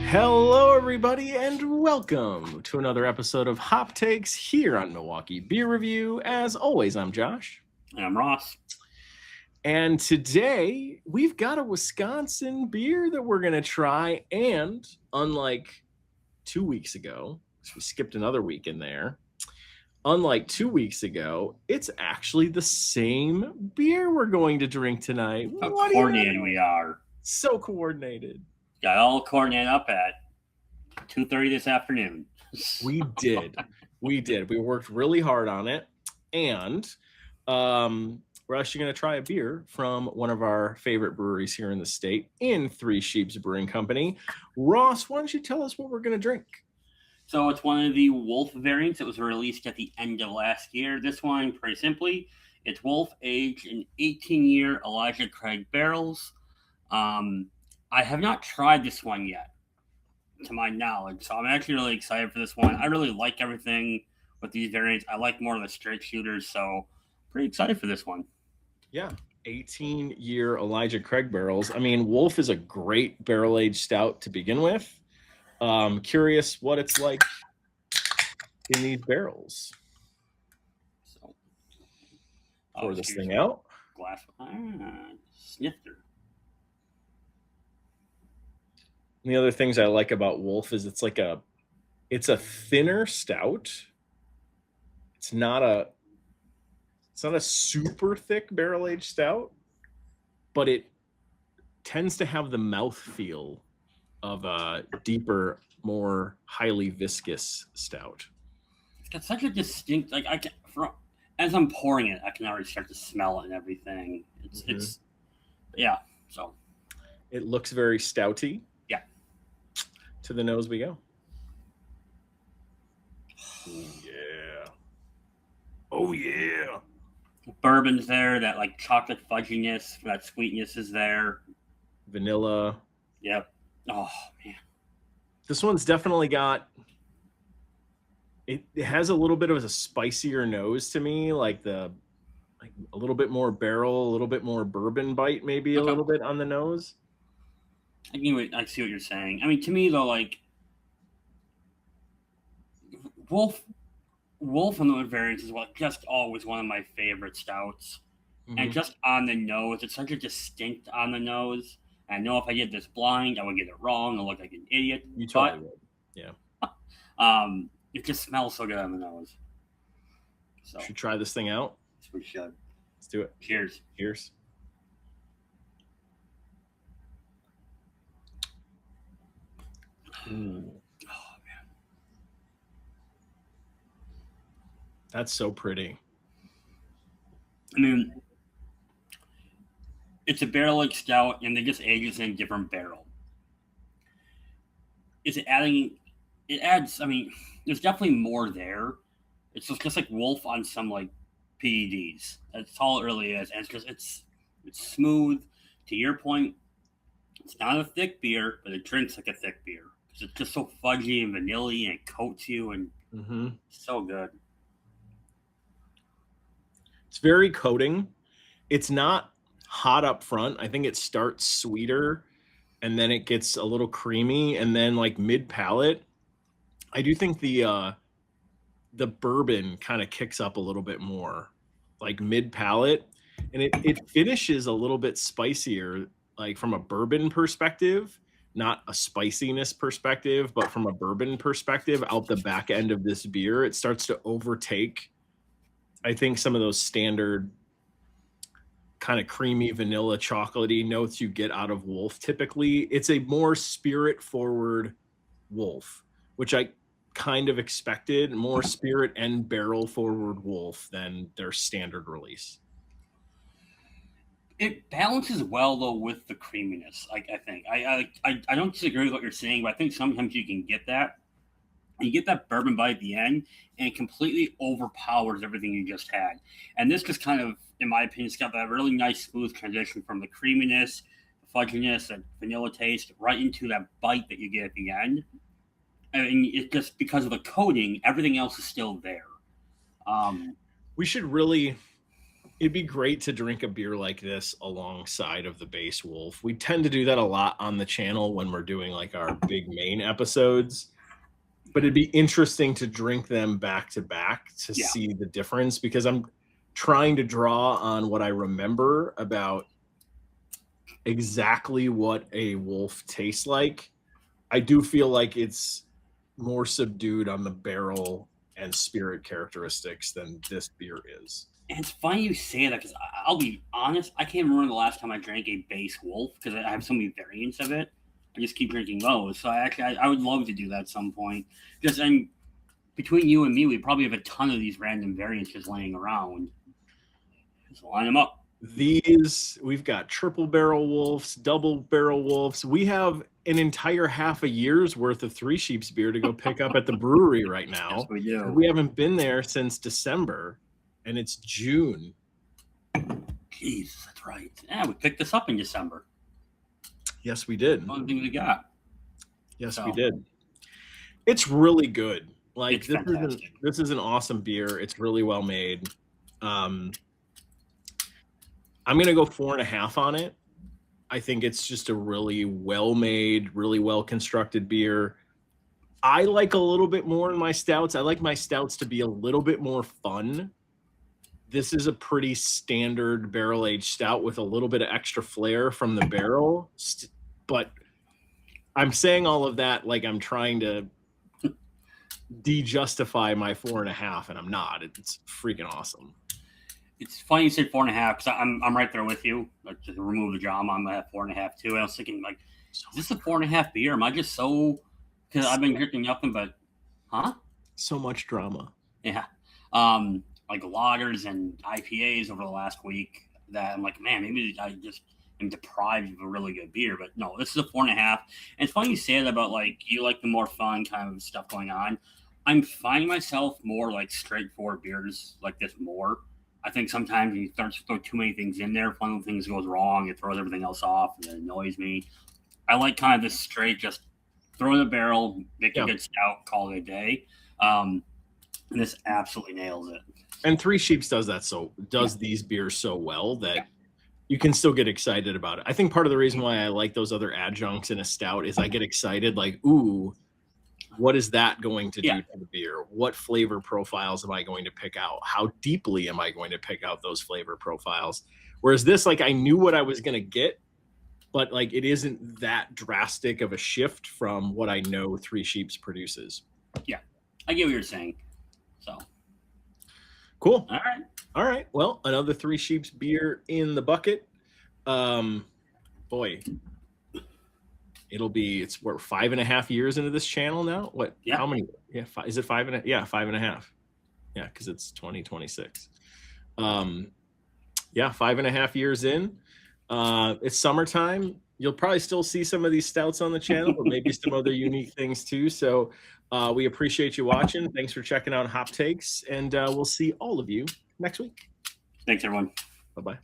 Hello, everybody, and welcome to another episode of Hop Takes here on Milwaukee Beer Review. As always, I'm Josh. And I'm Ross. And today, we've got a Wisconsin beer that we're going to try. And unlike 2 weeks ago, because we skipped another week in there, unlike 2 weeks ago, it's actually the same beer we're going to drink tonight. How coordinated we are. So coordinated. Got all coordinated up at 2:30 this afternoon. We did. We worked really hard on it. And we're actually going to try a beer from one of our favorite breweries here in the state, in Three Sheeps Brewing Company. Ross, why don't you tell us what we're going to drink? So it's one of the Wolf variants that was released at the end of last year. This one, pretty simply, it's Wolf aged in 18-year Elijah Craig barrels. I have not tried this one yet, to my knowledge, so I'm actually really excited for this one. I really like everything with these variants. I like more of the straight shooters, so pretty excited for this one. Yeah, 18-year Elijah Craig barrels. I mean, Wolf is a great barrel-aged stout to begin with. Curious what it's like in these barrels. So, pour this thing out. Glass. Snifter. And the other things I like about Wolf is it's a thinner stout. It's not a super thick barrel-aged stout, but it tends to have the mouthfeel of a deeper, more highly viscous stout. It's got such a distinct, as I'm pouring it, I can already start to smell it and everything. It's so. It looks very stouty. Yeah. To the nose we go. Yeah. Oh, yeah. Bourbon's there, that like chocolate fudginess, that sweetness is there. Vanilla. Yep. Oh, man. This one's definitely got, it has a little bit of a spicier nose to me, like a little bit more barrel, a little bit more bourbon bite, maybe a little bit on the nose. I see what you're saying. I mean, to me, though, like, Wolf and the variants is just always one of my favorite stouts. Mm-hmm. And just on the nose, it's such a distinct on the nose. I know if I did this blind, I would get it wrong. I'll look like an idiot. You totally would. Yeah. It just smells so good on the nose. So should try this thing out. We should. Let's do it. Cheers. Cheers. Ooh. Oh, man. That's so pretty. I mean, it's a barrel-aged stout, and they just age it in a different barrel. Is it adding? It adds. I mean, there's definitely more there. It's just like Wolf on some like PEDs. That's all it really is, and it's smooth. To your point, it's not a thick beer, but it drinks like a thick beer because it's just so fudgy and vanilla-y, and it coats you, and so good. It's very coating. It's not hot up front. I think it starts sweeter and then it gets a little creamy, and then like mid palate, I do think the bourbon kind of kicks up a little bit more, like mid palate, and it finishes a little bit spicier, like from a bourbon perspective, not a spiciness perspective, but from a bourbon perspective out the back end of this beer, it starts to overtake, I think, some of those standard kind of creamy, vanilla, chocolatey notes you get out of Wolf. Typically, it's a more spirit forward Wolf, which I kind of expected, more spirit and barrel forward Wolf than their standard release. It balances well though with the creaminess. I think I don't disagree with what you're saying, but I think sometimes you can get that. You get that bourbon bite at the end, and it completely overpowers everything you just had. And this just kind of, in my opinion, it's got that really nice, smooth transition from the creaminess, the fudginess, and vanilla taste, right into that bite that you get at the end. And it just, because of the coating, everything else is still there. We should really It'd be great to drink a beer like this alongside of the base Wolf. We tend to do that a lot on the channel when we're doing like our big main episodes. But it'd be interesting to drink them back to back to see the difference, because I'm trying to draw on what I remember about exactly what a Wolf tastes like. I do feel like it's more subdued on the barrel and spirit characteristics than this beer is. And it's funny you say that, because I'll be honest, I can't remember the last time I drank a base Wolf, because I have so many variants of it. I just keep drinking those. So I would love to do that at some point. Just between you and me, we probably have a ton of these random variants just laying around. Just line them up. We've got triple barrel Wolves, double barrel Wolves. We have an entire half a year's worth of Three Sheeps beer to go pick up at the brewery right now. Yes, we do. We haven't been there since December, and it's June. Jeez, that's right. Yeah, we picked this up in December. Yes, we did. One thing we got. Yes, we did. It's really good. Like, this is an awesome beer. It's really well made. I'm gonna go 4.5 on it. I think it's just a really well made, really well constructed beer. I like a little bit more in my stouts. I like my stouts to be a little bit more fun. This is a pretty standard barrel-aged stout with a little bit of extra flair from the barrel. But I'm saying all of that like I'm trying to de-justify my 4.5, and I'm not. It's freaking awesome. It's funny you said 4.5, because I'm right there with you. Like, to remove the drama, I'm at 4.5 too. And I was thinking, like, is this a 4.5 beer? Am I just so, because I've been drinking nothing but, so much drama. Yeah. Like lagers and IPAs over the last week that I'm like, man, maybe I just am deprived of a really good beer. But no, this is a 4.5. And it's funny you say that about, like, you like the more fun kind of stuff going on. I'm finding myself more like straightforward beers like this more. I think sometimes you start to throw too many things in there. If one of the things goes wrong, it throws everything else off, and it annoys me. I like kind of this straight, just throw in the barrel, make a good stout, call it a day. And this absolutely nails it. And Three Sheeps does these beers so well that you can still get excited about it. I think part of the reason why I like those other adjuncts in a stout is I get excited, like, ooh, what is that going to do to the beer? What flavor profiles am I going to pick out? How deeply am I going to pick out those flavor profiles? Whereas this, like, I knew what I was going to get, but like it isn't that drastic of a shift from what I know Three Sheeps produces. Yeah, I get what you're saying. So cool. All right. Well, another Three Sheeps beer in the bucket. Boy, we're 5.5 years into this channel now. What? Yeah. How many? Yeah. Is it 5.5? Yeah, 5.5. Yeah, because it's 2026. 5.5 years in. It's summertime. You'll probably still see some of these stouts on the channel, but maybe some other unique things too. So we appreciate you watching. Thanks for checking out Hop Takes, and we'll see all of you next week. Thanks, everyone. Bye-bye.